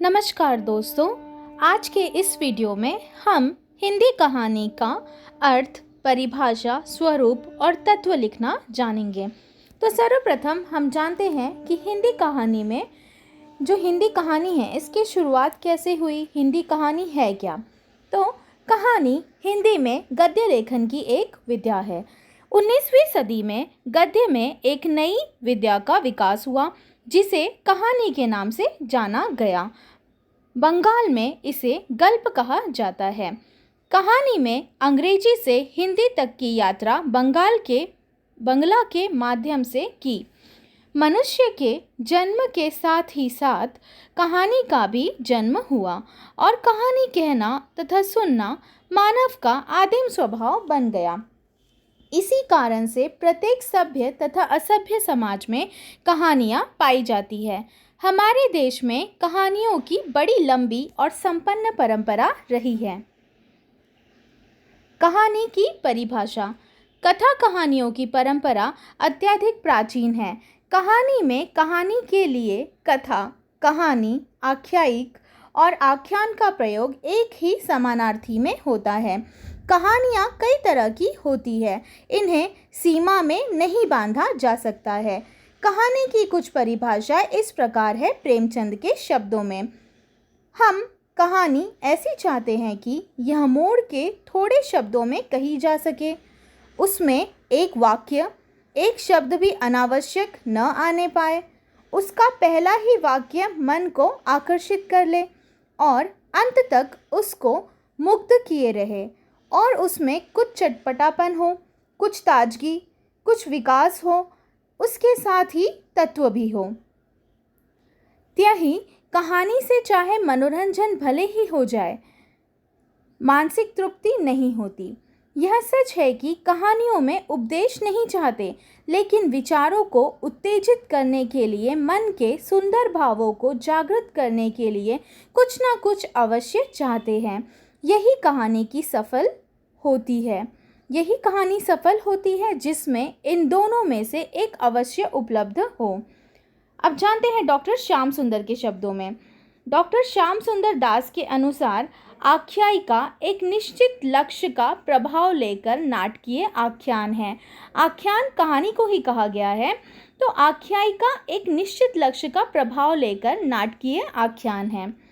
नमस्कार दोस्तों, आज के इस वीडियो में हम हिंदी कहानी का अर्थ, परिभाषा, स्वरूप और तत्व लिखना जानेंगे। तो सर्वप्रथम हम जानते हैं कि हिंदी कहानी में जो हिंदी कहानी है इसकी शुरुआत कैसे हुई, हिंदी कहानी है क्या। तो कहानी हिंदी में गद्य लेखन की एक विद्या है। 19वीं सदी में गद्य में एक नई विद्या का विकास हुआ जिसे कहानी के नाम से जाना गया। बंगाल में इसे गल्प कहा जाता है। कहानी में अंग्रेजी से हिंदी तक की यात्रा बंगला के माध्यम से की। मनुष्य के जन्म के साथ ही साथ कहानी का भी जन्म हुआ और कहानी कहना तथा सुनना मानव का आदिम स्वभाव बन गया। इसी कारण से प्रत्येक सभ्य तथा असभ्य समाज में कहानियाँ पाई जाती है। हमारे देश में कहानियों की बड़ी लंबी और संपन्न परंपरा रही है। कहानी की परिभाषा। कथा कहानियों की परंपरा अत्यधिक प्राचीन है। कहानी में कहानी के लिए कथा, कहानी, आख्यायिक और आख्यान का प्रयोग एक ही समानार्थी में होता है। कहानियाँ कई तरह की होती है, इन्हें सीमा में नहीं बांधा जा सकता है। कहानी की कुछ परिभाषा इस प्रकार है प्रेमचंद के शब्दों में। हम कहानी ऐसी चाहते हैं कि यह मोड़ के थोड़े शब्दों में कही जा सके, उसमें एक वाक्य, एक शब्द भी अनावश्यक न आने पाए, उसका पहला ही वाक्य मन को आकर्षित कर ले और अंत तक उसको मुग्ध किए रहे और उसमें कुछ चटपटापन हो, कुछ ताजगी, कुछ विकास हो, उसके साथ ही तत्व भी हो। त्यही कहानी से चाहे मनोरंजन भले ही हो जाए, मानसिक तृप्ति नहीं होती। यह सच है कि कहानियों में उपदेश नहीं चाहते, लेकिन विचारों को उत्तेजित करने के लिए, मन के सुंदर भावों को जागृत करने के लिए कुछ ना कुछ अवश्य चाहते हैं। यही कहानी सफल होती है जिसमें इन दोनों में से एक अवश्य उपलब्ध हो। अब जानते हैं डॉक्टर श्याम सुंदर के शब्दों में। डॉक्टर श्याम सुंदर दास के अनुसार आख्यायिका एक निश्चित लक्ष्य का प्रभाव लेकर नाटकीय आख्यान है। आख्यान कहानी को ही कहा गया है, तो आख्यायिका एक निश्चित लक्ष्य का प्रभाव लेकर नाटकीय आख्यान है।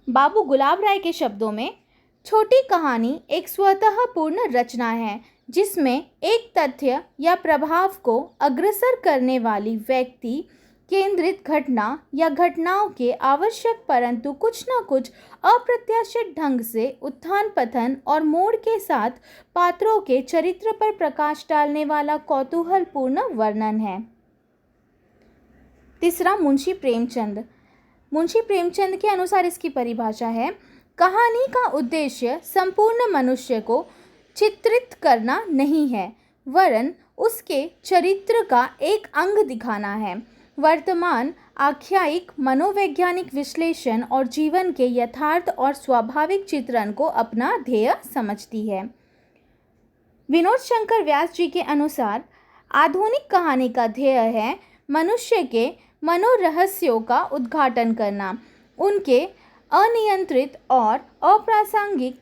बाबू गुलाब राय के शब्दों में, छोटी कहानी एक स्वतः पूर्ण रचना है जिसमें एक तथ्य या प्रभाव को अग्रसर करने वाली व्यक्ति केंद्रित घटना या घटनाओं के आवश्यक परंतु कुछ न कुछ अप्रत्याशित ढंग से उत्थान पतन और मोड़ के साथ पात्रों के चरित्र पर प्रकाश डालने वाला कौतूहलपूर्ण वर्णन है। तीसरा, मुंशी प्रेमचंद। मुंशी प्रेमचंद के अनुसार इसकी परिभाषा है, कहानी का उद्देश्य संपूर्ण मनुष्य को चित्रित करना नहीं है, वरन उसके चरित्र का एक अंग दिखाना है। वर्तमान आख्यायिक मनोवैज्ञानिक विश्लेषण और जीवन के यथार्थ और स्वाभाविक चित्रण को अपना ध्येय समझती है। विनोद शंकर व्यास जी के अनुसार आधुनिक कहानी का ध्येय है मनुष्य के मनोरहस्यों का उद्घाटन करना, उनके अनियंत्रित और अप्रासंगिक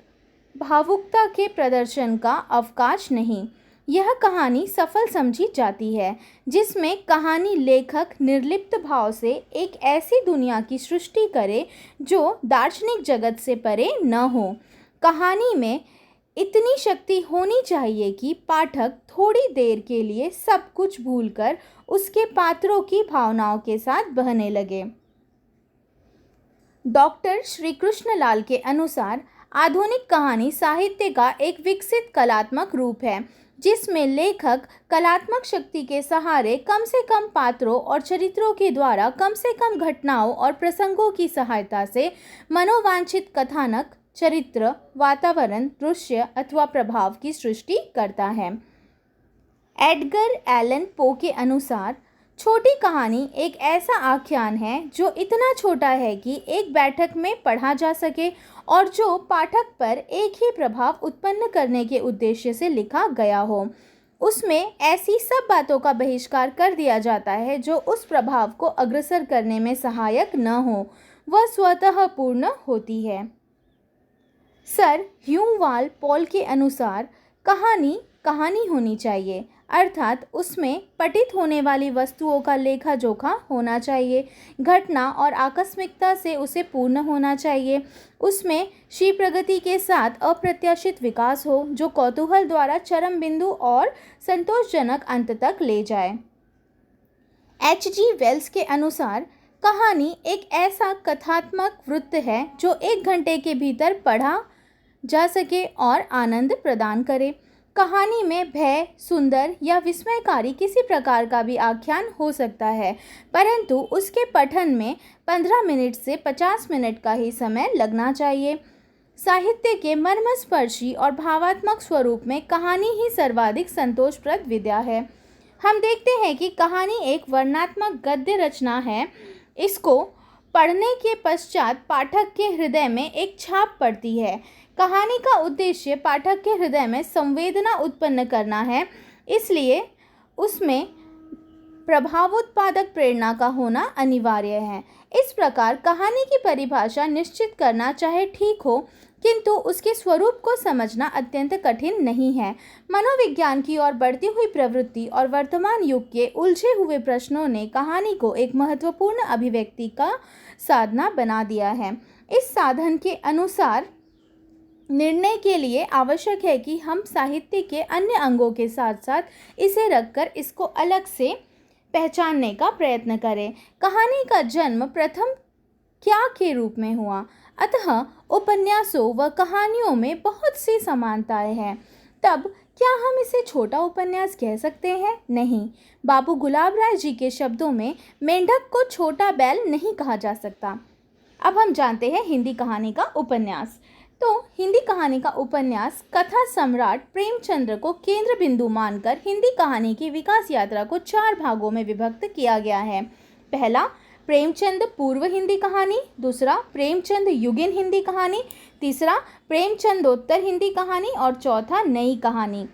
भावुकता के प्रदर्शन का अवकाश नहीं। यह कहानी सफल समझी जाती है जिसमें कहानी लेखक निर्लिप्त भाव से एक ऐसी दुनिया की सृष्टि करे जो दार्शनिक जगत से परे न हो। कहानी में इतनी शक्ति होनी चाहिए कि पाठक थोड़ी देर के लिए सब कुछ भूलकर उसके पात्रों की भावनाओं के साथ बहने लगे। डॉक्टर श्री कृष्ण लाल के अनुसार आधुनिक कहानी साहित्य का एक विकसित कलात्मक रूप है जिसमें लेखक कलात्मक शक्ति के सहारे कम से कम पात्रों और चरित्रों के द्वारा कम से कम घटनाओं और प्रसंगों की सहायता से मनोवांछित कथानक, चरित्र, वातावरण, दृश्य अथवा प्रभाव की सृष्टि करता है। एडगर एलन पो के अनुसार छोटी कहानी एक ऐसा आख्यान है जो इतना छोटा है कि एक बैठक में पढ़ा जा सके और जो पाठक पर एक ही प्रभाव उत्पन्न करने के उद्देश्य से लिखा गया हो। उसमें ऐसी सब बातों का बहिष्कार कर दिया जाता है जो उस प्रभाव को अग्रसर करने में सहायक न हो। वह स्वतः पूर्ण होती है। सर ह्यूम वाल पॉल के अनुसार कहानी कहानी होनी चाहिए, अर्थात उसमें पठित होने वाली वस्तुओं का लेखा जोखा होना चाहिए, घटना और आकस्मिकता से उसे पूर्ण होना चाहिए। उसमें श्री प्रगति के साथ अप्रत्याशित विकास हो जो कौतूहल द्वारा चरम बिंदु और संतोषजनक अंत तक ले जाए। H.G. वेल्स के अनुसार कहानी एक ऐसा कथात्मक वृत्त है जो 1 घंटे के भीतर पढ़ा जा सके और आनंद प्रदान करे। कहानी में भय, सुंदर या विस्मयकारी किसी प्रकार का भी आख्यान हो सकता है, परंतु उसके पठन में 15 मिनट से 50 मिनट का ही समय लगना चाहिए। साहित्य के मर्मस्पर्शी और भावात्मक स्वरूप में कहानी ही सर्वाधिक संतोषप्रद विधा है। हम देखते हैं कि कहानी एक वर्णनात्मक गद्य रचना है। इसको पढ़ने के पश्चात पाठक के हृदय में एक छाप पड़ती है। कहानी का उद्देश्य पाठक के हृदय में संवेदना उत्पन्न करना है, इसलिए उसमें प्रभावोत्पादक प्रेरणा का होना अनिवार्य है। इस प्रकार कहानी की परिभाषा निश्चित करना चाहे ठीक हो, किंतु उसके स्वरूप को समझना अत्यंत कठिन नहीं है। मनोविज्ञान की ओर बढ़ती हुई प्रवृत्ति और वर्तमान युग के उलझे हुए प्रश्नों ने कहानी को एक महत्वपूर्ण अभिव्यक्ति का साधना बना दिया है। इस साधन के अनुसार निर्णय के लिए आवश्यक है कि हम साहित्य के अन्य अंगों के साथ साथ इसे रखकर इसको अलग से पहचानने का प्रयत्न करें। कहानी का जन्म प्रथम क्या के रूप में हुआ, अतः उपन्यासों व कहानियों में बहुत सी समानताएं हैं। तब क्या हम इसे छोटा उपन्यास कह सकते हैं? नहीं। बाबू गुलाब राय जी के शब्दों में मेंढक को छोटा बैल नहीं कहा जा सकता। अब हम जानते हैं हिंदी कहानी का उपन्यास। तो हिंदी कहानी का उपन्यास कथा सम्राट प्रेमचंद्र को केंद्र बिंदु मानकर हिंदी कहानी की विकास यात्रा को 4 भागों में विभक्त किया गया है। पहला, प्रेमचंद पूर्व हिंदी कहानी। दूसरा, प्रेमचंद युगीन हिंदी कहानी। तीसरा, प्रेमचंदोत्तर हिंदी कहानी। और चौथा, नई कहानी।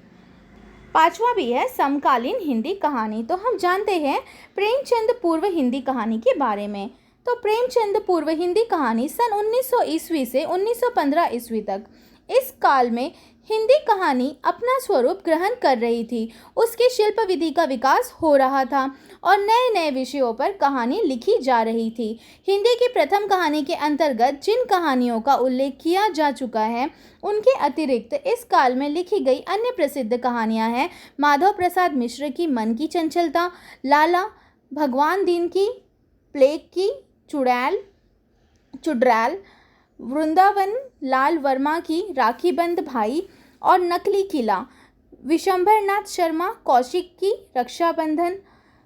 पांचवा भी है समकालीन हिंदी कहानी। तो हम जानते हैं प्रेमचंद पूर्व हिंदी कहानी के बारे में। तो प्रेमचंद पूर्व हिंदी कहानी सन 1900 ईस्वी से 1915 ईस्वी तक, इस काल में हिंदी कहानी अपना स्वरूप ग्रहण कर रही थी। उसकी शिल्प विधि का विकास हो रहा था और नए नए विषयों पर कहानी लिखी जा रही थी। हिंदी की प्रथम कहानी के अंतर्गत जिन कहानियों का उल्लेख किया जा चुका है, उनके अतिरिक्त इस काल में लिखी गई अन्य प्रसिद्ध कहानियां हैं माधव प्रसाद मिश्र की मन की चंचलता, लाला भगवान दीन की प्लेग की चुड़ैल, वृंदावन लाल वर्मा की राखीबंद भाई और नकली किला, विशंभरनाथ शर्मा कौशिक की रक्षाबंधन,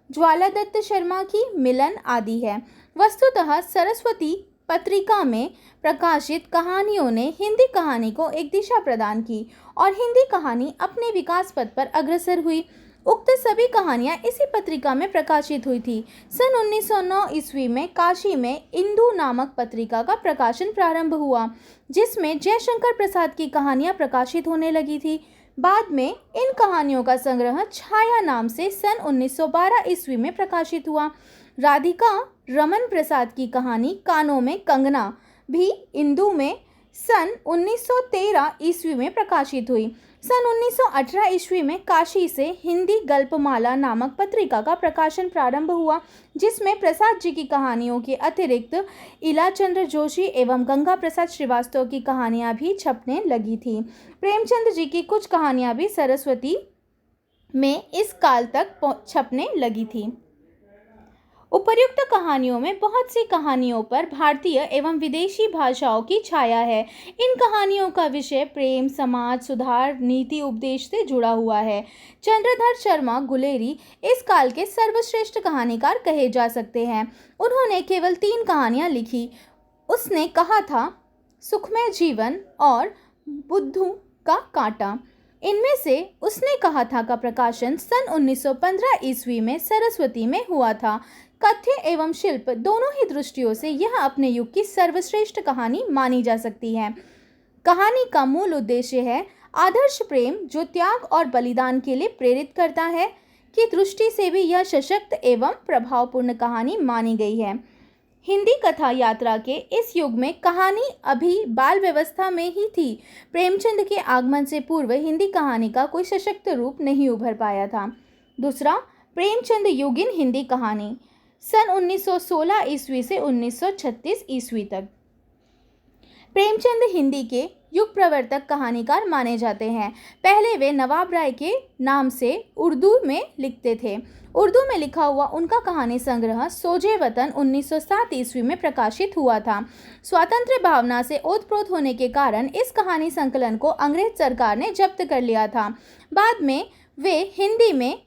ज्वाला दत्त शर्मा की मिलन आदि है। वस्तुतः सरस्वती पत्रिका में प्रकाशित कहानियों ने हिंदी कहानी को एक दिशा प्रदान की और हिंदी कहानी अपने विकास पथ पर अग्रसर हुई। उक्त सभी कहानियां इसी पत्रिका में प्रकाशित हुई थी। सन 1909 ईस्वी में काशी में इंदु नामक पत्रिका का प्रकाशन प्रारंभ हुआ, जिसमें जयशंकर प्रसाद की कहानियां प्रकाशित होने लगी थी। बाद में इन कहानियों का संग्रह छाया नाम से सन 1912 ईस्वी में प्रकाशित हुआ। राधिका रमन प्रसाद की कहानी कानों में कंगना भी इंदु में सन 1913 ईस्वी में प्रकाशित हुई। सन 1918 ईस्वी में काशी से हिंदी गल्पमाला नामक पत्रिका का प्रकाशन प्रारंभ हुआ, जिसमें प्रसाद जी की कहानियों के अतिरिक्त इलाचंद्र जोशी एवं गंगा प्रसाद श्रीवास्तव की कहानियां भी छपने लगी थी। प्रेमचंद जी की कुछ कहानियां भी सरस्वती में इस काल तक छपने लगी थी। उपर्युक्त कहानियों में बहुत सी कहानियों पर भारतीय एवं विदेशी भाषाओं की छाया है। इन कहानियों का विषय प्रेम, समाज सुधार, नीति उपदेश से जुड़ा हुआ है। चंद्रधर शर्मा गुलेरी इस काल के सर्वश्रेष्ठ कहानीकार कहे जा सकते हैं। उन्होंने केवल 3 कहानियां लिखी। उसने कहा था सुखमय जीवन और बुद्धू का कांटा। इनमें से उसने कहा था का प्रकाशन सन 1915 ईस्वी में सरस्वती में हुआ था। कथ्य एवं शिल्प दोनों ही दृष्टियों से यह अपने युग की सर्वश्रेष्ठ कहानी मानी जा सकती है। कहानी का मूल उद्देश्य है आदर्श प्रेम जो त्याग और बलिदान के लिए प्रेरित करता है की दृष्टि से भी यह सशक्त एवं प्रभावपूर्ण कहानी मानी गई है। हिंदी कथा यात्रा के इस युग में कहानी अभी बाल व्यवस्था में ही थी। प्रेमचंद के आगमन से पूर्व हिंदी कहानी का कोई सशक्त रूप नहीं उभर पाया था। दूसरा, प्रेमचंद युगीन हिंदी कहानी सन 1916 ईस्वी से 1936 ईस्वी तक। प्रेमचंद हिंदी के युग प्रवर्तक कहानीकार माने जाते हैं। पहले वे नवाब राय के नाम से उर्दू में लिखते थे। उर्दू में लिखा हुआ उनका कहानी संग्रह सोजे वतन 1907 ईस्वी में प्रकाशित हुआ था। स्वातंत्र्य भावना से ओतप्रोत होने के कारण इस कहानी संकलन को अंग्रेज सरकार ने जब्त कर लिया था। बाद में वे हिंदी में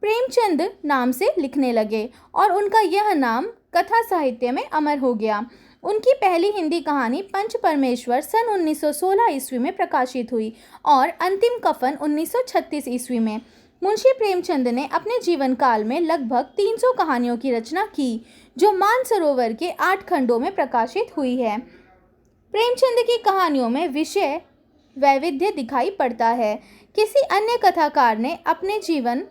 प्रेमचंद नाम से लिखने लगे और उनका यह नाम कथा साहित्य में अमर हो गया। उनकी पहली हिंदी कहानी पंच परमेश्वर सन 1916 ईस्वी में प्रकाशित हुई और अंतिम कफन 1936 ईस्वी में। मुंशी प्रेमचंद ने अपने जीवन काल में लगभग 300 कहानियों की रचना की, जो मानसरोवर के 8 खंडों में प्रकाशित हुई है। प्रेमचंद की कहानियों में विषय वैविध्य दिखाई पड़ता है। किसी अन्य कथाकार ने अपने जीवन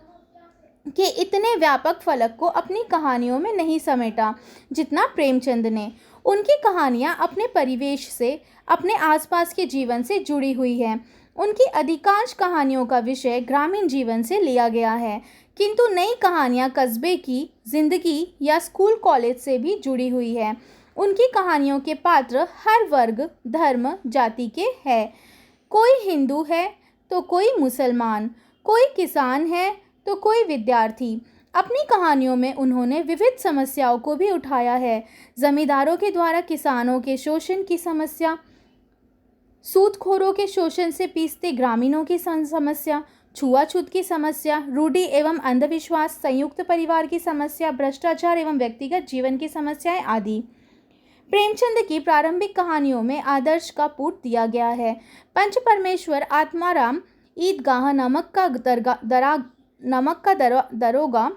के इतने व्यापक फलक को अपनी कहानियों में नहीं समेटा जितना प्रेमचंद ने। उनकी कहानियाँ अपने परिवेश से, अपने आसपास के जीवन से जुड़ी हुई है। उनकी अधिकांश कहानियों का विषय ग्रामीण जीवन से लिया गया है, किंतु नई कहानियाँ कस्बे की जिंदगी या स्कूल कॉलेज से भी जुड़ी हुई है। उनकी कहानियों के पात्र हर वर्ग, धर्म, जाति के हैं। कोई हिंदू है तो कोई मुसलमान, कोई किसान है तो कोई विद्यार्थी। अपनी कहानियों में उन्होंने विविध समस्याओं को भी उठाया है। जमींदारों के द्वारा किसानों के शोषण की समस्या, सूदखोरों के शोषण से पीसते ग्रामीणों की समस्या, छुआछूत की समस्या, रूढ़ि एवं अंधविश्वास, संयुक्त परिवार की समस्या, भ्रष्टाचार एवं व्यक्तिगत जीवन की समस्याएं आदि। प्रेमचंद की प्रारंभिक कहानियों में आदर्श का पुट दिया गया है। पंच परमेश्वर, आत्माराम, ईदगाह, नमक का दरोगा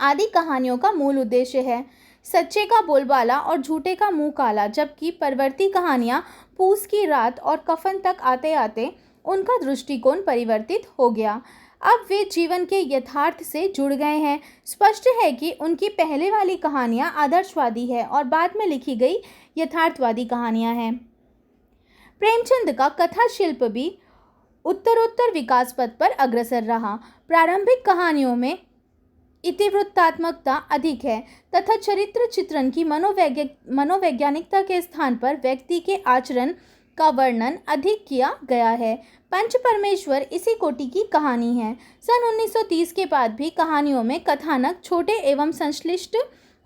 आदि कहानियों का मूल उद्देश्य है। सच्चे का बोलबाला और झूठे का मुंह काला, जबकि परवर्ती कहानियाँ पूस की रात और कफन तक आते आते उनका दृष्टिकोण परिवर्तित हो गया। अब वे जीवन के यथार्थ से जुड़ गए हैं। स्पष्ट है कि उनकी पहले वाली कहानियाँ आदर्शवादी है और बाद में लिखी गई यथार्थवादी कहानियाँ हैं। प्रेमचंद का कथा शिल्प भी उत्तरोत्तर विकास पथ पर अग्रसर रहा। प्रारंभिक कहानियों में इतिवृत्तात्मकता अधिक है तथा चरित्र चित्रण की मनोवैज्ञानिकता के स्थान पर व्यक्ति के आचरण का वर्णन अधिक किया गया है। पंच परमेश्वर इसी कोटि की कहानी है। सन 1930 के बाद भी कहानियों में कथानक छोटे एवं संश्लिष्ट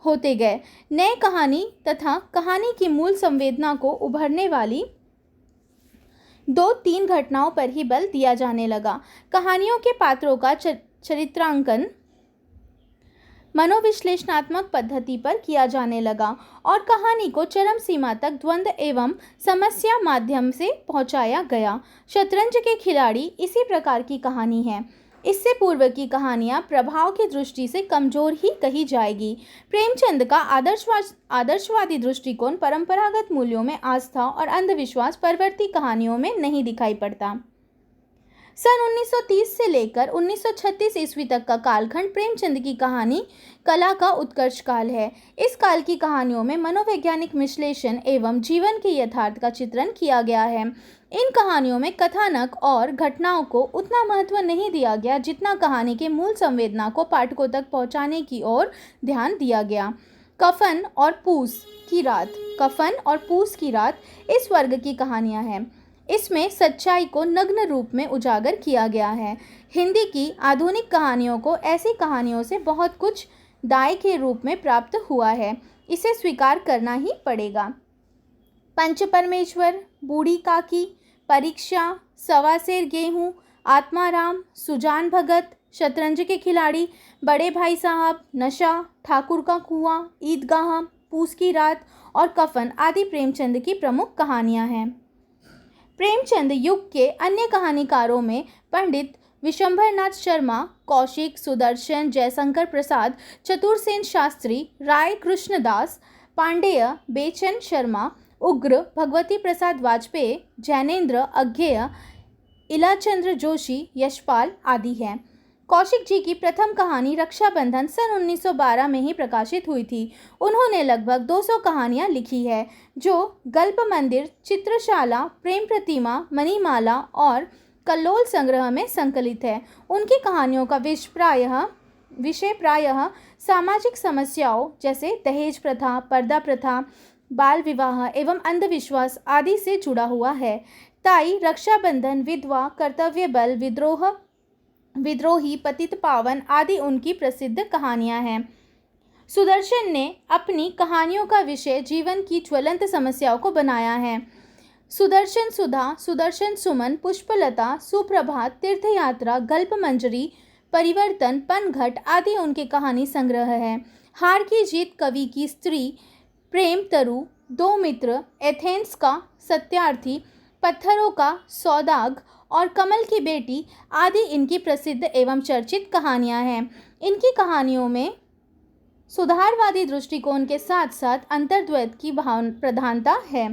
होते गए। नए कहानी तथा कहानी की मूल संवेदना को उभरने वाली 2-3 घटनाओं पर ही बल दिया जाने लगा। कहानियों के पात्रों का चरित्रांकन मनोविश्लेषणात्मक पद्धति पर किया जाने लगा और कहानी को चरम सीमा तक द्वंद्व एवं समस्या माध्यम से पहुंचाया गया। शतरंज के खिलाड़ी इसी प्रकार की कहानी है। इससे पूर्व की कहानियाँ प्रभाव की दृष्टि से कमजोर ही कही जाएगी। प्रेमचंद का आदर्शवादी दृष्टिकोण परंपरागत मूल्यों में आस्था और अंधविश्वास परवर्ती कहानियों में नहीं दिखाई पड़ता। सन 1930 से लेकर 1936 ईस्वी तक का कालखंड प्रेमचंद की कहानी कला का उत्कर्ष काल है। इस काल की कहानियों में मनोवैज्ञानिक विश्लेषण एवं जीवन के यथार्थ का चित्रण किया गया है। इन कहानियों में कथानक और घटनाओं को उतना महत्व नहीं दिया गया जितना कहानी के मूल संवेदना को पाठकों तक पहुंचाने की ओर ध्यान दिया गया। कफन और पूस की रात इस वर्ग की कहानियां हैं। इसमें सच्चाई को नग्न रूप में उजागर किया गया है। हिंदी की आधुनिक कहानियों को ऐसी कहानियों से बहुत कुछ दाय के रूप में प्राप्त हुआ है, इसे स्वीकार करना ही पड़ेगा। पंच परमेश्वर, बूढ़ी काकी, परीक्षा, सवा सेर गेहूँ, आत्माराम, सुजान भगत, शतरंज के खिलाड़ी, बड़े भाई साहब, नशा, ठाकुर का कुआं, ईदगाह, पूस की रात और कफन आदि प्रेमचंद की प्रमुख कहानियां हैं। प्रेमचंद युग के अन्य कहानीकारों में पंडित विशंभरनाथ शर्मा, कौशिक, सुदर्शन, जयशंकर प्रसाद, चतुरसेन शास्त्री, राय कृष्णदास, पांडेय, बेचन शर्मा, उग्र, भगवती प्रसाद वाजपेयी, जैनेन्द्र, अज्ञेय, इलाचंद्र जोशी, यशपाल आदि हैं। कौशिक जी की प्रथम कहानी रक्षाबंधन सन 1912 में ही प्रकाशित हुई थी। उन्होंने लगभग 200 कहानियाँ लिखी है जो गल्प मंदिर, चित्रशाला, प्रेम प्रतिमा, मणिमाला और कल्लोल संग्रह में संकलित है। उनकी कहानियों का विषय प्रायः सामाजिक समस्याओं जैसे दहेज प्रथा, पर्दा प्रथा, बाल विवाह एवं अंधविश्वास आदि से जुड़ा हुआ है। ताई, रक्षाबंधन, विधवा, कर्तव्य बल, विद्रोही, पतित पावन आदि उनकी प्रसिद्ध कहानियां हैं। सुदर्शन ने अपनी कहानियों का विषय जीवन की ज्वलंत समस्याओं को बनाया है। सुदर्शन सुधा, सुदर्शन सुमन, पुष्पलता, सुप्रभात, तीर्थयात्रा, गल्प मंजरी, परिवर्तन, पनघट आदि उनके कहानी संग्रह है। हार की जीत, कवि की स्त्री, प्रेम तरु, दो मित्र, एथेंस का सत्यार्थी, पत्थरों का सौदाग और कमल की बेटी आदि इनकी प्रसिद्ध एवं चर्चित कहानियां हैं। इनकी कहानियों में सुधारवादी दृष्टिकोण के साथ साथ अंतर्द्वैत की प्रधानता है।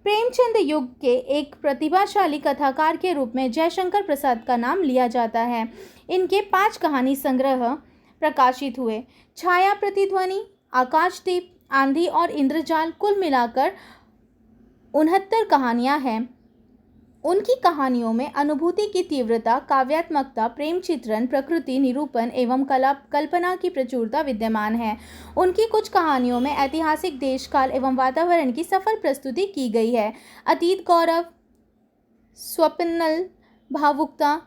प्रेमचंद युग के एक प्रतिभाशाली कथाकार के रूप में जयशंकर प्रसाद का नाम लिया जाता है। इनके 5 कहानी संग्रह प्रकाशित हुए। छाया, प्रतिध्वनि, आकाशदीप, आंधी और इंद्रजाल कुल मिलाकर 69 कहानियां हैं। उनकी कहानियों में अनुभूति की तीव्रता, काव्यात्मकता, प्रेम चित्रण, प्रकृति निरूपण एवं कल्पना की प्रचुरता विद्यमान है। उनकी कुछ कहानियों में ऐतिहासिक देश, काल एवं वातावरण की सफल प्रस्तुति की गई है। अतीत गौरव, स्वप्नल भावुकता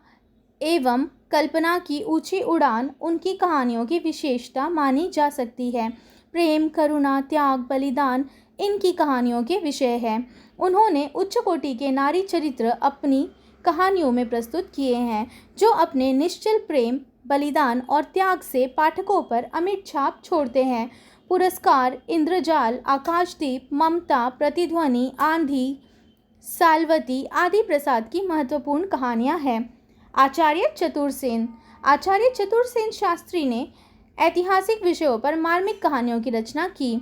एवं कल्पना की ऊंची उड़ान उनकी कहानियों की विशेषता मानी जा सकती है। प्रेम, करुणा, त्याग, बलिदान इनकी कहानियों के विषय हैं। उन्होंने उच्च कोटि के नारी चरित्र अपनी कहानियों में प्रस्तुत किए हैं जो अपने निश्चल प्रेम, बलिदान और त्याग से पाठकों पर अमिट छाप छोड़ते हैं। पुरस्कार, इंद्रजाल, आकाशदीप, ममता, प्रतिध्वनि, आंधी, साल्वती आदि प्रसाद की महत्वपूर्ण कहानियां हैं। आचार्य चतुर सेन शास्त्री ने ऐतिहासिक विषयों पर मार्मिक कहानियों की रचना की।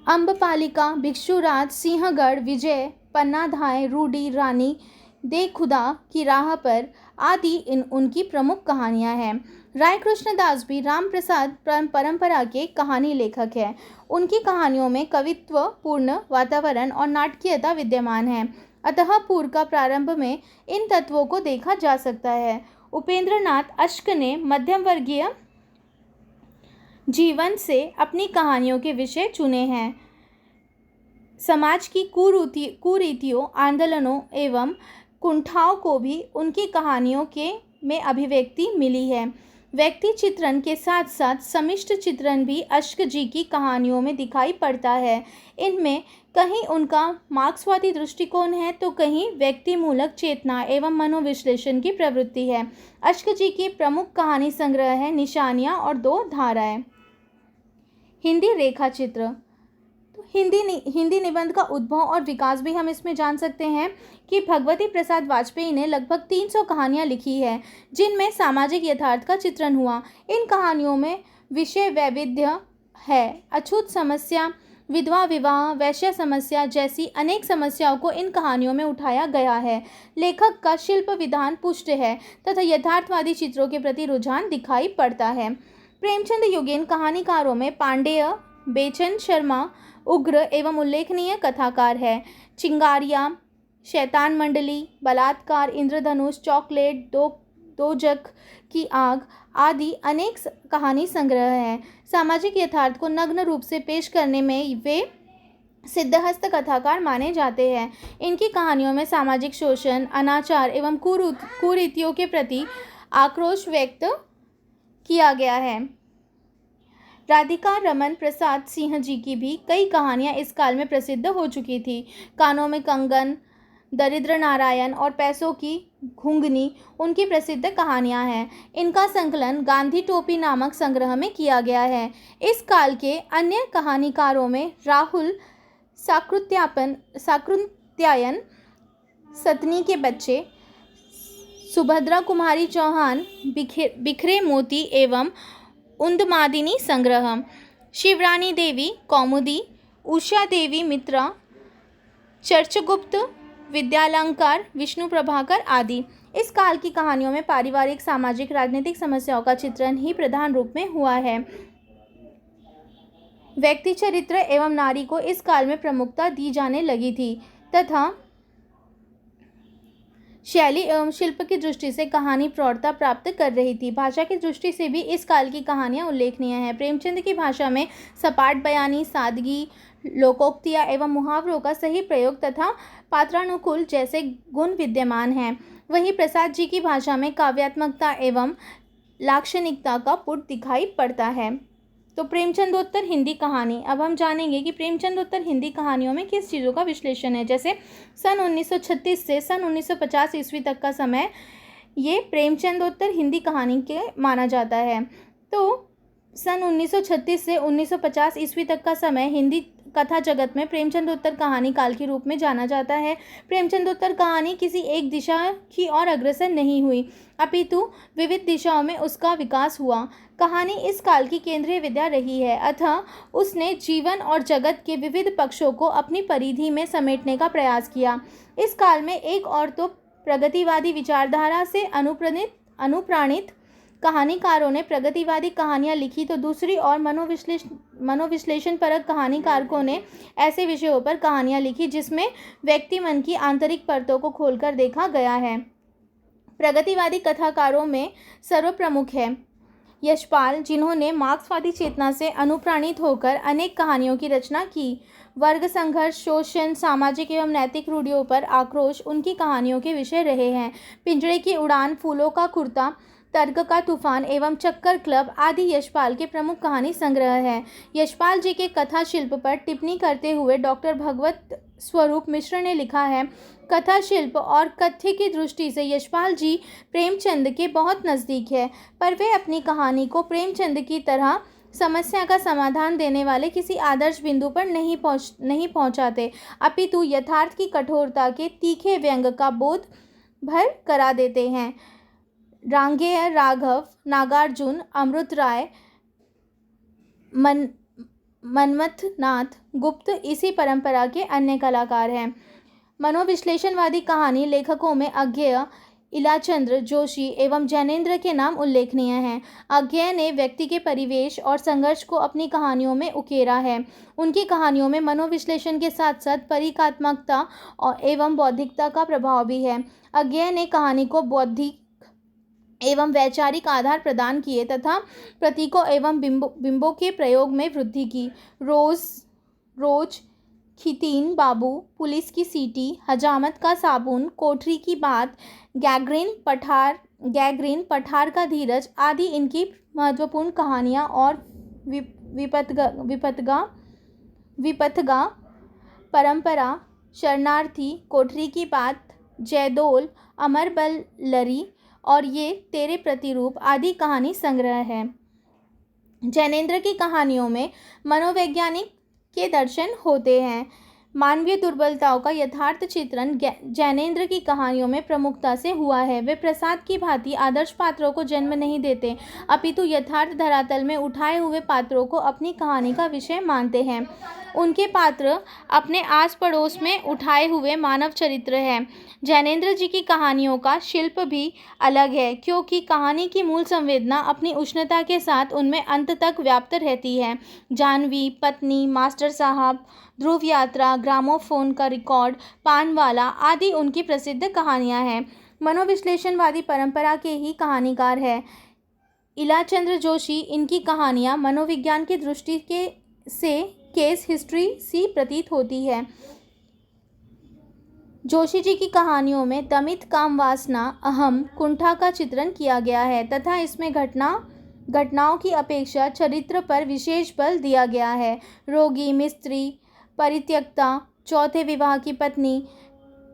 अम्बपालिका, भिक्षुराज, सिंहगढ़, विजय, पन्नाधाय, रूडी, रानी, दे खुदा की राह पर आदि उनकी प्रमुख कहानियां हैं। राय कृष्णदास भी राम प्रसाद परंपरा के कहानी लेखक हैं। उनकी कहानियों में कवित्व पूर्ण वातावरण और नाटकीयता विद्यमान है। अतः पूर्व का प्रारंभ में इन तत्वों को देखा जा सकता है। उपेंद्रनाथ अश्क ने मध्यम वर्गीय जीवन से अपनी कहानियों के विषय चुने हैं। समाज की कुरीतियों, आंदोलनों एवं कुंठाओं को भी उनकी कहानियों में अभिव्यक्ति मिली है। व्यक्ति चित्रण के साथ साथ समिष्ट चित्रण भी अश्क जी की कहानियों में दिखाई पड़ता है। इनमें कहीं उनका मार्क्सवादी दृष्टिकोण है तो कहीं व्यक्तिमूलक चेतना एवं मनोविश्लेषण की प्रवृत्ति है। अश्क जी की प्रमुख कहानी संग्रह है निशानियाँ और 2 धाराएं। हिंदी रेखा चित्र, तो हिंदी निबंध का उद्भव और विकास भी हम इसमें जान सकते हैं कि भगवती प्रसाद वाजपेयी ने लगभग 300 कहानियाँ लिखी है जिनमें सामाजिक यथार्थ का चित्रण हुआ। इन कहानियों में विषय वैविध्य है। अछूत समस्या, विधवा विवाह, वैश्य समस्या जैसी अनेक समस्याओं को इन कहानियों में उठाया गया है। लेखक का शिल्प विधान पुष्ट है तथा यथार्थवादी चित्रों के प्रति रुझान दिखाई पड़ता है। प्रेमचंद युगीन कहानीकारों में पांडेय, बेचन शर्मा उग्र एवं उल्लेखनीय कथाकार है। चिंगारियाँ, शैतान मंडली, बलात्कार, इंद्रधनुष, चॉकलेट, दोजख की आग आदि अनेक कहानी संग्रह हैं। सामाजिक यथार्थ को नग्न रूप से पेश करने में वे सिद्धहस्त कथाकार माने जाते हैं। इनकी कहानियों में सामाजिक शोषण, अनाचार एवं कुरीतियों के प्रति आक्रोश व्यक्त किया गया है। राधिका रमन प्रसाद सिंह जी की भी कई कहानियां इस काल में प्रसिद्ध हो चुकी थी। कानों में कंगन, दरिद्र नारायण और पैसों की घुंघनी उनकी प्रसिद्ध कहानियां हैं। इनका संकलन गांधी टोपी नामक संग्रह में किया गया है। इस काल के अन्य कहानीकारों में राहुल साकृत्यायन, सतनी के बच्चे, सुभद्रा कुमारी चौहान, बिखरे मोती एवं उन्मादिनी संग्रह, शिवरानी देवी कौमुदी, उषा देवी मित्रा, चर्चगुप्त, विद्यालंकार, विष्णु प्रभाकर आदि। इस काल की कहानियों में पारिवारिक, सामाजिक, राजनीतिक समस्याओं का चित्रण ही प्रधान रूप में हुआ है। व्यक्ति चरित्र एवं नारी को इस काल में प्रमुखता दी जाने लगी थी तथा शैली एवं शिल्प की दृष्टि से कहानी प्रौढ़ता प्राप्त कर रही थी। भाषा की दृष्टि से भी इस काल की कहानियाँ उल्लेखनीय हैं। प्रेमचंद की भाषा में सपाट बयानी, सादगी, लोकोक्तियाँ एवं मुहावरों का सही प्रयोग तथा पात्रानुकूल जैसे गुण विद्यमान हैं। वहीं प्रसाद जी की भाषा में काव्यात्मकता एवं लाक्षणिकता का पुट दिखाई पड़ता है। तो प्रेमचंदोत्तर हिंदी कहानी। अब हम जानेंगे कि प्रेमचंदोत्तर हिंदी कहानियों में किस चीज़ों का विश्लेषण है। जैसे सन 1936 से सन 1950 ईस्वी तक का समय ये प्रेमचंदोत्तर हिंदी कहानी के माना जाता है। तो सन 1936 से 1950 ईस्वी तक का समय हिंदी कथा जगत में प्रेमचंदोत्तर कहानी काल के रूप में जाना जाता है। प्रेमचंदोत्तर कहानी किसी एक दिशा की ओर अग्रसर नहीं हुई, अपितु विविध दिशाओं में उसका विकास हुआ। कहानी इस काल की केंद्रीय विधा रही है, अतः उसने जीवन और जगत के विविध पक्षों को अपनी परिधि में समेटने का प्रयास किया। इस काल में एक और तो प्रगतिवादी विचारधारा से अनुप्राणित कहानीकारों ने प्रगतिवादी कहानियाँ लिखी, तो दूसरी ओर मनोविश्लेषण परक कहानीकारकों ने ऐसे विषयों पर कहानियाँ लिखी जिसमें व्यक्ति मन की आंतरिक परतों को खोलकर देखा गया है। प्रगतिवादी कथाकारों में सर्वप्रमुख है यशपाल, जिन्होंने मार्क्सवादी चेतना से अनुप्राणित होकर अनेक कहानियों की रचना की। वर्ग संघर्ष, शोषण, सामाजिक एवं नैतिक रूढ़ियों पर आक्रोश उनकी कहानियों के विषय रहे हैं। पिंजड़े की उड़ान, फूलों का कुर्ता, तर्क का तूफान एवं चक्कर क्लब आदि यशपाल के प्रमुख कहानी संग्रह हैं। यशपाल जी के कथा शिल्प पर टिप्पणी करते हुए डॉक्टर भगवत स्वरूप मिश्र ने लिखा है, कथा शिल्प और कथ्य की दृष्टि से यशपाल जी प्रेमचंद के बहुत नज़दीक है, पर वे अपनी कहानी को प्रेमचंद की तरह समस्या का समाधान देने वाले किसी आदर्श बिंदु पर नहीं पहुंचाते, अपितु यथार्थ की कठोरता के तीखे व्यंग का बोध भर करा देते हैं। रांगेय, राघव, नागार्जुन, अमृत राय, मन्मथनाथ गुप्त इसी परंपरा के अन्य कलाकार हैं। मनोविश्लेषणवादी कहानी लेखकों में अज्ञेय, इलाचंद्र जोशी एवं जैनेन्द्र के नाम उल्लेखनीय हैं। अज्ञेय ने व्यक्ति के परिवेश और संघर्ष को अपनी कहानियों में उकेरा है। उनकी कहानियों में मनोविश्लेषण के साथ साथ परिकात्मकता एवं बौद्धिकता का प्रभाव भी है। अज्ञेय ने कहानी को बौद्धिक एवं वैचारिक आधार प्रदान किए तथा प्रतीकों एवं बिंबों के प्रयोग में वृद्धि की। रोज, खितीन बाबू, पुलिस की सीटी, हजामत का साबुन, कोठरी की बात, गैग्रीन पठार का धीरज आदि इनकी महत्वपूर्ण कहानियाँ और विपथगा, परंपरा, शरणार्थी, कोठरी की बात, जयदोल, अमरबल लरी और ये तेरे प्रतिरूप आदि कहानी संग्रह है। जैनेन्द्र की कहानियों में मनोवैज्ञानिक के दर्शन होते हैं। मानवीय दुर्बलताओं का यथार्थ चित्रण जैनेन्द्र की कहानियों में प्रमुखता से हुआ है। वे प्रसाद की भांति आदर्श पात्रों को जन्म नहीं देते, अपितु यथार्थ धरातल में उठाए हुए पात्रों को अपनी कहानी का विषय मानते हैं। उनके पात्र अपने आस पड़ोस में उठाए हुए मानव चरित्र हैं। जैनेन्द्र जी की कहानियों का शिल्प भी अलग है, क्योंकि कहानी की मूल संवेदना अपनी उष्णता के साथ उनमें अंत तक व्याप्त रहती है। जानवी, पत्नी, मास्टर साहब, ध्रुव यात्रा, ग्रामोफोन का रिकॉर्ड, पानवाला आदि उनकी प्रसिद्ध कहानियाँ हैं। मनोविश्लेषणवादी परंपरा के ही कहानीकार है इलाचंद्र जोशी। इनकी कहानियाँ मनोविज्ञान की दृष्टि से केस हिस्ट्री सी प्रतीत होती है। जोशी जी की कहानियों में दमित काम वासना, अहम, कुंठा का चित्रण किया गया है तथा इसमें घटनाओं की अपेक्षा चरित्र पर विशेष बल दिया गया है। रोगी, मिस्त्री, परित्यक्ता, चौथे विवाह की पत्नी,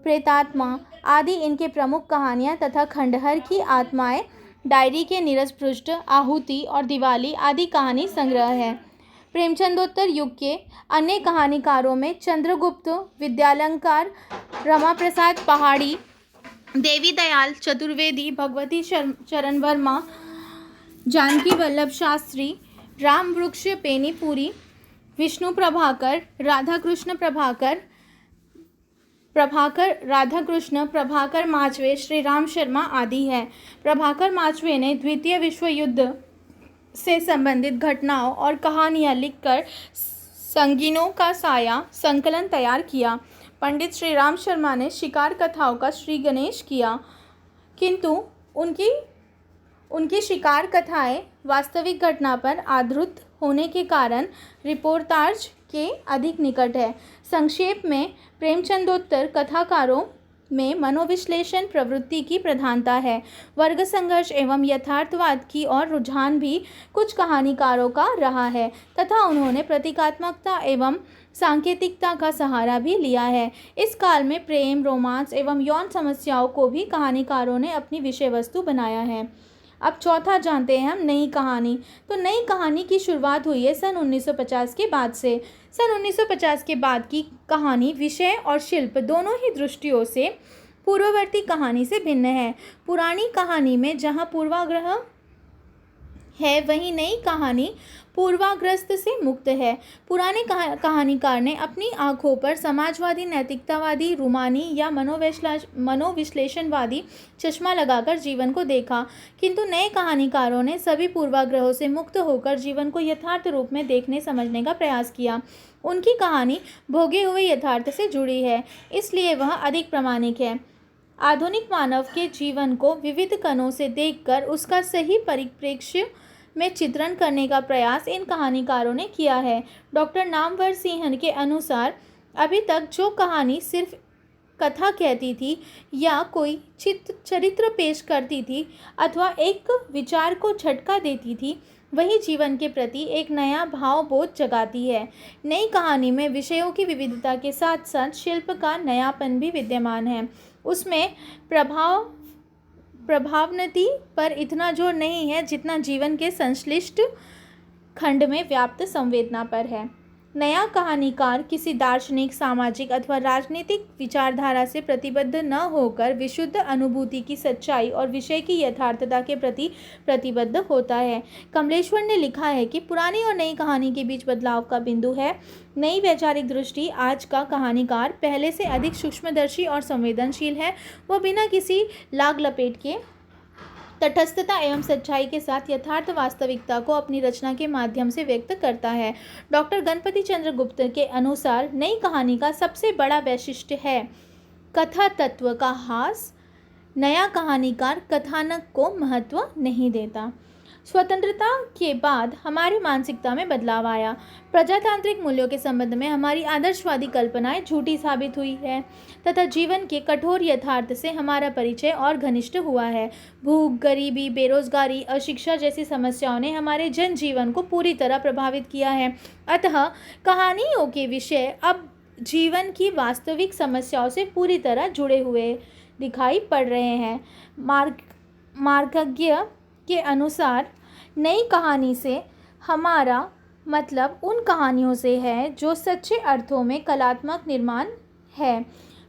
प्रेतात्मा आदि इनके प्रमुख कहानियाँ तथा खंडहर की आत्माएं, डायरी के नीरस पृष्ठ, आहुति और दिवाली आदि कहानी संग्रह है। प्रेमचंदोत्तर युग के अन्य कहानीकारों में चंद्रगुप्त, विद्यालंकार, रमाप्रसाद पहाड़ी, देवी दयाल चतुर्वेदी, भगवती चरण वर्मा, जानकी वल्लभ शास्त्री, राम वृक्ष पेनीपुरी, विष्णु प्रभाकर, राधा कृष्ण प्रभाकर, प्रभाकर राधाकृष्ण, प्रभाकर माचवे, श्री राम शर्मा आदि हैं। प्रभाकर माचवे ने द्वितीय विश्व युद्ध से संबंधित घटनाओं और कहानियाँ लिखकर संगीनों का साया संकलन तैयार किया। पंडित श्री राम शर्मा ने शिकार कथाओं का श्री गणेश किया, किंतु उनकी शिकार कथाएं वास्तविक घटना पर आधारित होने के कारण रिपोर्टाज के अधिक निकट है। संक्षेप में प्रेमचंदोत्तर कथाकारों में मनोविश्लेषण प्रवृत्ति की प्रधानता है। वर्ग संघर्ष एवं यथार्थवाद की ओर रुझान भी कुछ कहानीकारों का रहा है तथा उन्होंने प्रतीकात्मकता एवं सांकेतिकता का सहारा भी लिया है। इस काल में प्रेम, रोमांस एवं यौन समस्याओं को भी कहानीकारों ने अपनी विषय वस्तु बनाया है। अब चौथा जानते हैं हम नई कहानी। तो नई कहानी की शुरुआत हुई है सन 1950 के बाद से। सन 1950 के बाद की कहानी विषय और शिल्प दोनों ही दृष्टियों से पूर्ववर्ती कहानी से भिन्न है। पुरानी कहानी में जहाँ पूर्वाग्रह है, वहीं नई कहानी पूर्वाग्रस्त से मुक्त है। पुराने कहानीकार ने अपनी आंखों पर समाजवादी, नैतिकतावादी, रूमानी या मनोविश्लेषणवादी चश्मा लगाकर जीवन को देखा, किंतु नए कहानीकारों ने सभी पूर्वाग्रहों से मुक्त होकर जीवन को यथार्थ रूप में देखने समझने का प्रयास किया। उनकी कहानी भोगे हुए यथार्थ से जुड़ी है, इसलिए वह अधिक प्रामाणिक है। आधुनिक मानव के जीवन को विविध कणों से देखकर उसका सही परिप्रेक्ष्य में चित्रण करने का प्रयास इन कहानीकारों ने किया है। डॉक्टर नामवर सिंह के अनुसार अभी तक जो कहानी सिर्फ कथा कहती थी या कोई चरित्र पेश करती थी अथवा एक विचार को झटका देती थी, वही जीवन के प्रति एक नया भावबोध जगाती है। नई कहानी में विषयों की विविधता के साथ साथ शिल्प का नयापन भी विद्यमान है। उसमें प्रभावनति पर इतना जोर नहीं है जितना जीवन के संश्लिष्ट खंड में व्याप्त संवेदना पर है। नया कहानीकार किसी दार्शनिक, सामाजिक अथवा राजनीतिक विचारधारा से प्रतिबद्ध न होकर विशुद्ध अनुभूति की सच्चाई और विषय की यथार्थता के प्रति प्रतिबद्ध होता है। कमलेश्वर ने लिखा है कि पुरानी और नई कहानी के बीच बदलाव का बिंदु है नई वैचारिक दृष्टि। आज का कहानीकार पहले से अधिक सूक्ष्मदर्शी और संवेदनशील है। वह बिना किसी लाग लपेट के तटस्थता एवं सच्चाई के साथ यथार्थ वास्तविकता को अपनी रचना के माध्यम से व्यक्त करता है। डॉक्टर गणपति चंद्र गुप्त के अनुसार नई कहानी का सबसे बड़ा वैशिष्ट्य है कथा तत्व का हास। नया कहानीकार कथानक को महत्व नहीं देता। स्वतंत्रता के बाद हमारी मानसिकता में बदलाव आया। प्रजातांत्रिक मूल्यों के संबंध में हमारी आदर्शवादी कल्पनाएं झूठी साबित हुई है तथा जीवन के कठोर यथार्थ से हमारा परिचय और घनिष्ठ हुआ है। भूख, गरीबी, बेरोजगारी, अशिक्षा जैसी समस्याओं ने हमारे जनजीवन को पूरी तरह प्रभावित किया है। अतः कहानियों के विषय अब जीवन की वास्तविक समस्याओं से पूरी तरह जुड़े हुए दिखाई पड़ रहे हैं। मार्गज्ञ के अनुसार नई कहानी से हमारा मतलब उन कहानियों से है जो सच्चे अर्थों में कलात्मक निर्माण है,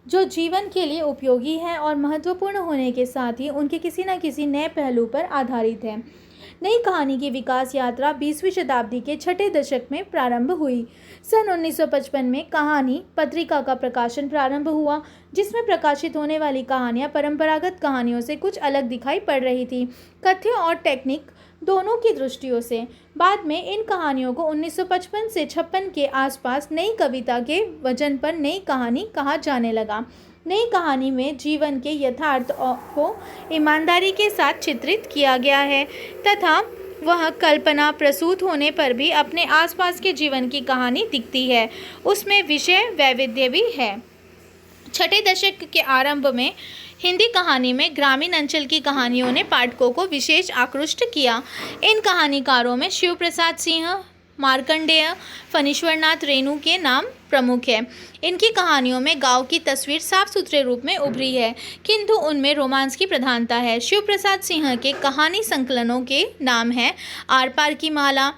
जो जीवन के लिए उपयोगी है और महत्वपूर्ण होने के साथ ही उनके किसी न किसी नए पहलू पर आधारित है। नई कहानी की विकास यात्रा 20वीं शताब्दी के छठे दशक में प्रारंभ हुई। सन 1955 में कहानी पत्रिका का प्रकाशन प्रारंभ हुआ, जिसमें प्रकाशित होने वाली कहानियां परंपरागत कहानियों से कुछ अलग दिखाई पड़ रही थी, कथ्य और टेक्निक दोनों की दृष्टियों से। बाद में इन कहानियों को 1955 से 56 के आसपास नई कविता के वजन पर नई कहानी कहा जाने लगा। नई कहानी में जीवन के यथार्थ को ईमानदारी के साथ चित्रित किया गया है तथा वह कल्पना प्रसूत होने पर भी अपने आसपास के जीवन की कहानी दिखती है। उसमें विषय वैविध्य भी है। छठे दशक के आरंभ में हिंदी कहानी में ग्रामीण अंचल की कहानियों ने पाठकों को विशेष आकृष्ट किया। इन कहानीकारों में शिव प्रसाद सिंह, मार्कंडेय, फणीश्वरनाथ रेणु के नाम प्रमुख है। इनकी कहानियों में गांव की तस्वीर साफ सुथरे रूप में उभरी है, किंतु उनमें रोमांस की प्रधानता है। शिव प्रसाद सिंह के कहानी संकलनों के नाम हैं आर पार की माला,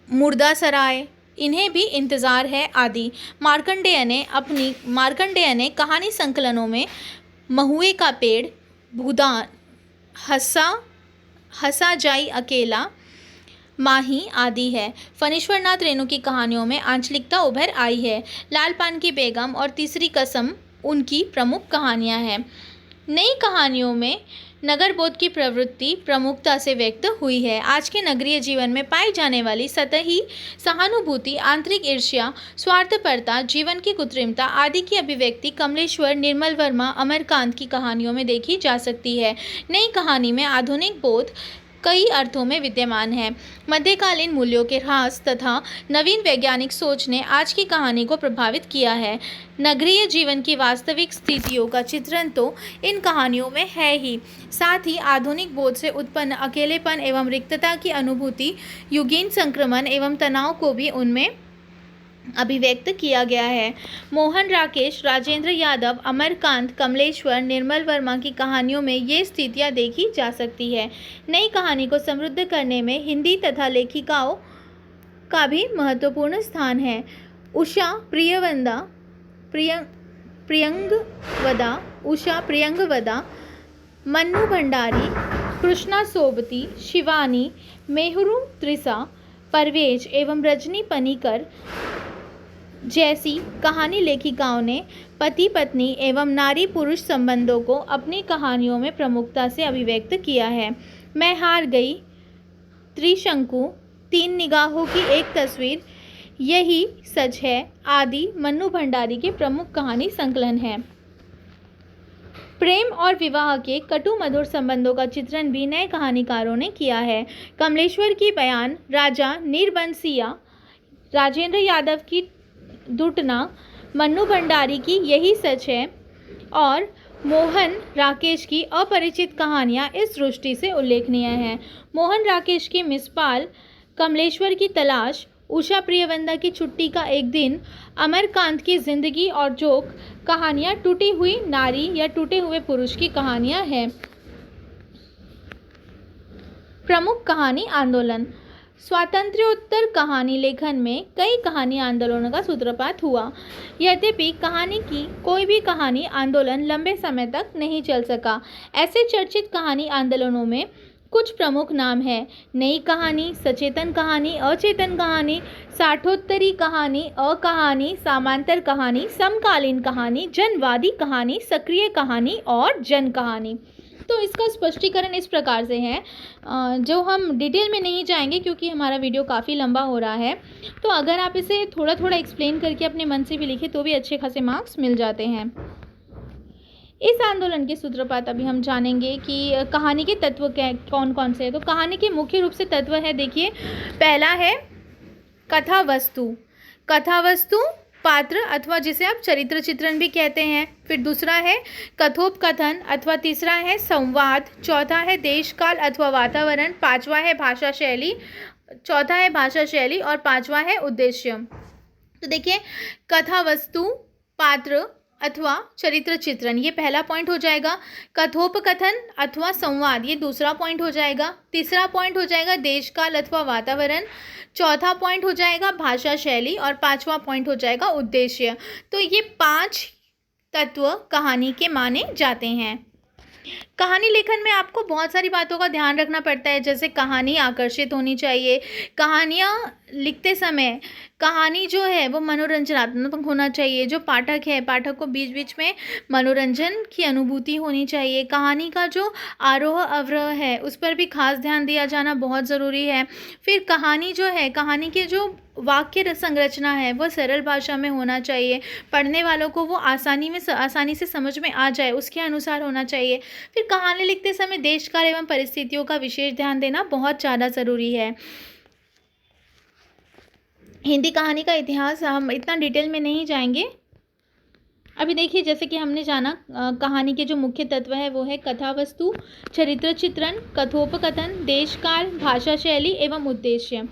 मुर्दा सराय, इन्हें भी इंतज़ार है आदि। मार्कंडेय ने कहानी संकलनों में महुए का पेड़, भूदान, हंसा जाई अकेला, माही आदि है। फणीश्वर नाथ रेणु की कहानियों में आंचलिकता उभर आई है। लाल पान की बेगम और तीसरी कसम उनकी प्रमुख कहानियां हैं। नई कहानियों में नगरबोध की प्रवृत्ति प्रमुखता से व्यक्त हुई है। आज के नगरीय जीवन में पाई जाने वाली सतही सहानुभूति, आंतरिक ईर्ष्या, स्वार्थपरता, जीवन की कृत्रिमता आदि की अभिव्यक्ति कमलेश्वर, निर्मल वर्मा, अमरकांत की कहानियों में देखी जा सकती है। नई कहानी में आधुनिक बोध कई अर्थों में विद्यमान है। मध्यकालीन मूल्यों के ह्रास तथा नवीन वैज्ञानिक सोच ने आज की कहानी को प्रभावित किया है। नगरीय जीवन की वास्तविक स्थितियों का चित्रण तो इन कहानियों में है ही, साथ ही आधुनिक बोध से उत्पन्न अकेलेपन एवं रिक्तता की अनुभूति, युगीन संक्रमण एवं तनाव को भी उनमें अभिव्यक्त किया गया है। मोहन राकेश, राजेंद्र यादव, अमरकांत, कमलेश्वर, निर्मल वर्मा की कहानियों में ये स्थितियाँ देखी जा सकती है। नई कहानी को समृद्ध करने में हिंदी तथा लेखिकाओं का भी महत्वपूर्ण स्थान है। उषा प्रियंगवदा, मन्नू भंडारी, कृष्णा सोबती, शिवानी, मेहुरू त्रिसा, परवेज एवं रजनी पनीकर जैसी कहानी लेखिकाओं ने पति पत्नी एवं नारी पुरुष संबंधों को अपनी कहानियों में प्रमुखता से अभिव्यक्त किया है। मैं हार गई, त्रिशंकु, तीन निगाहों की एक तस्वीर, यही सच है आदि मन्नू भंडारी के प्रमुख कहानी संकलन है। प्रेम और विवाह के कटु मधुर संबंधों का चित्रण भी नए कहानीकारों ने किया है। कमलेश्वर की बयान, राजा नीरबंसिया, राजेंद्र यादव की दुटना, मन्नू भंडारी की यही सच है और मोहन राकेश की अपरिचित कहानियाँ इस दृष्टि से उल्लेखनीय हैं। मोहन राकेश की मिसपाल, कमलेश्वर की तलाश, उषा प्रियवंदा की छुट्टी का एक दिन, अमरकांत की जिंदगी और जोक कहानियाँ टूटी हुई नारी या टूटे हुए पुरुष की कहानियाँ हैं। प्रमुख कहानी आंदोलन। स्वातंत्र्योत्तर कहानी लेखन में कई कहानी आंदोलनों का सूत्रपात हुआ। यद्यपि कहानी की कोई भी कहानी आंदोलन लंबे समय तक नहीं चल सका। ऐसे चर्चित कहानी आंदोलनों में कुछ प्रमुख नाम हैं: नई कहानी, सचेतन कहानी, अचेतन कहानी, साठोत्तरी कहानी, अकहानी, समांतर कहानी, समकालीन कहानी, जनवादी कहानी, सक्रिय कहानी और जन कहानी। तो इसका स्पष्टीकरण इस प्रकार से है, जो हम डिटेल में नहीं जाएंगे क्योंकि हमारा वीडियो काफ़ी लंबा हो रहा है। तो अगर आप इसे थोड़ा थोड़ा एक्सप्लेन करके अपने मन से भी लिखें तो भी अच्छे खासे मार्क्स मिल जाते हैं। इस आंदोलन के सूत्रपात अभी हम जानेंगे कि कहानी के तत्व क्या कौन कौन से हैं। तो कहानी के मुख्य रूप से तत्व है, देखिए, पहला है कथा वस्तु। कथा वस्तु पात्र अथवा जिसे आप चरित्र चित्रण भी कहते हैं। फिर दूसरा है कथोपकथन अथवा तीसरा है संवाद। चौथा है देश काल अथवा वातावरण। पांचवा है भाषा शैली। चौथा है भाषा शैली और पांचवा है उद्देश्य। तो देखिए, कथा वस्तु, पात्र अथवा चरित्र चित्रण, ये पहला पॉइंट हो जाएगा। कथोपकथन अथवा संवाद, ये दूसरा पॉइंट हो जाएगा। तीसरा पॉइंट हो जाएगा देश काल अथवा वातावरण। चौथा पॉइंट हो जाएगा भाषा शैली और पांचवा पॉइंट हो जाएगा उद्देश्य। तो ये 5 तत्व कहानी के माने जाते हैं। कहानी लेखन में आपको बहुत सारी बातों का ध्यान रखना पड़ता है, जैसे कहानी आकर्षित होनी चाहिए। कहानियाँ लिखते समय कहानी जो है वो मनोरंजनात्मक होना चाहिए। जो पाठक है, पाठक को बीच बीच में मनोरंजन की अनुभूति होनी चाहिए। कहानी का जो आरोह अवरोह है उस पर भी खास ध्यान दिया जाना बहुत ज़रूरी है। फिर कहानी जो है, कहानी के जो वाक्य संरचना है वो सरल भाषा में होना चाहिए, पढ़ने वालों को वो आसानी से समझ में आ जाए उसके अनुसार होना चाहिए। फिर कहानी लिखते समय देश काल एवं परिस्थितियों का विशेष ध्यान देना बहुत ज़्यादा ज़रूरी है। हिंदी कहानी का इतिहास हम इतना डिटेल में नहीं जाएंगे। अभी देखिए, जैसे कि हमने जाना कहानी के जो मुख्य तत्व है वो है कथा वस्तु, चरित्र चित्रण, कथोपकथन, देश काल, भाषा शैली एवं उद्देश्य।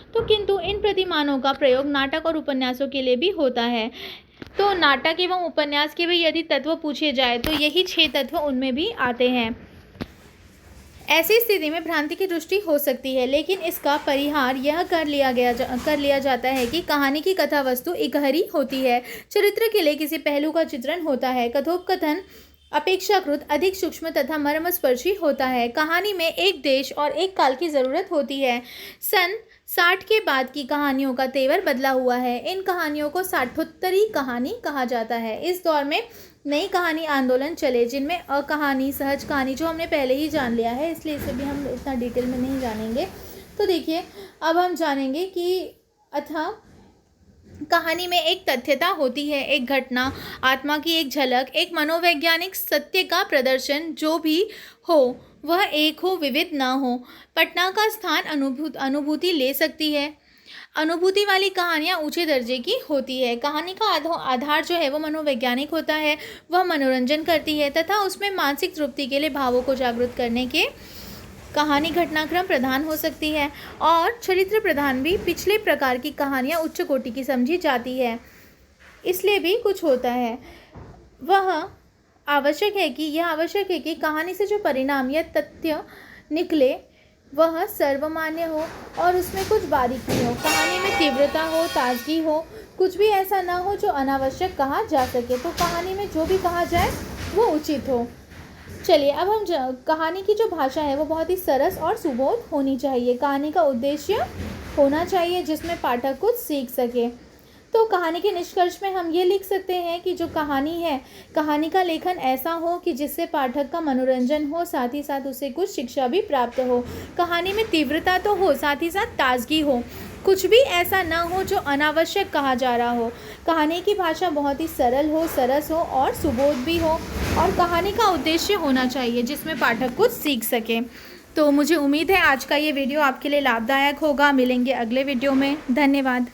तो किंतु इन प्रतिमानों का प्रयोग नाटक और उपन्यासों के लिए भी होता है। तो नाटक एवं उपन्यास के भी यदि तत्व पूछे जाए तो यही 6 तत्व उनमें भी आते हैं। ऐसी स्थिति में भ्रांति की दृष्टि हो सकती है, लेकिन इसका परिहार यह कर लिया जाता है कि कहानी की कथा वस्तु इकहरी होती है। चरित्र के लिए किसी पहलू का चित्रण होता है। कथोपकथन अपेक्षाकृत अधिक सूक्ष्म तथा मर्मस्पर्शी होता है। कहानी में एक देश और एक काल की ज़रूरत होती है। सन 60 के बाद की कहानियों का तेवर बदला हुआ है। इन कहानियों को साठोत्तरी कहानी कहा जाता है। इस दौर में नई कहानी आंदोलन चले, जिनमें अकहानी, सहज कहानी, जो हमने पहले ही जान लिया है, इसलिए इसे भी हम इतना डिटेल में नहीं जानेंगे। तो देखिए, अब हम जानेंगे कि अथा कहानी में एक तथ्यता होती है, एक घटना, आत्मा की एक झलक, एक मनोवैज्ञानिक सत्य का प्रदर्शन। जो भी हो वह एक हो, विविध ना हो। पटना का स्थान अनुभूति ले सकती है। अनुभूति वाली कहानियाँ ऊंचे दर्जे की होती है। कहानी का आधार जो है वो मनोवैज्ञानिक होता है। वह मनोरंजन करती है तथा उसमें मानसिक तृप्ति के लिए भावों को जागृत करने के कहानी घटनाक्रम प्रधान हो सकती है और चरित्र प्रधान भी। पिछले प्रकार की कहानियाँ उच्च कोटि की समझी जाती है, इसलिए भी कुछ होता है। यह आवश्यक है कि कहानी से जो परिणाम या तथ्य निकले वह सर्वमान्य हो और उसमें कुछ बारीकी हो। कहानी में तीव्रता हो, ताजगी हो, कुछ भी ऐसा ना हो जो अनावश्यक कहा जा सके। तो कहानी में जो भी कहा जाए वो उचित हो। चलिए, अब हम कहानी की जो भाषा है वो बहुत ही सरस और सुबोध होनी चाहिए। कहानी का उद्देश्य होना चाहिए जिसमें पाठक कुछ सीख सके। तो कहानी के निष्कर्ष में हम ये लिख सकते हैं कि जो कहानी है, कहानी का लेखन ऐसा हो कि जिससे पाठक का मनोरंजन हो, साथ ही साथ उसे कुछ शिक्षा भी प्राप्त हो। कहानी में तीव्रता तो हो, साथ ही साथ ताजगी हो, कुछ भी ऐसा ना हो जो अनावश्यक कहा जा रहा हो। कहानी की भाषा बहुत ही सरल हो, सरस हो और सुबोध भी हो, और कहानी का उद्देश्य होना चाहिए जिसमें पाठक कुछ सीख सके। तो मुझे उम्मीद है आज का ये वीडियो आपके लिए लाभदायक होगा। मिलेंगे अगले वीडियो में। धन्यवाद।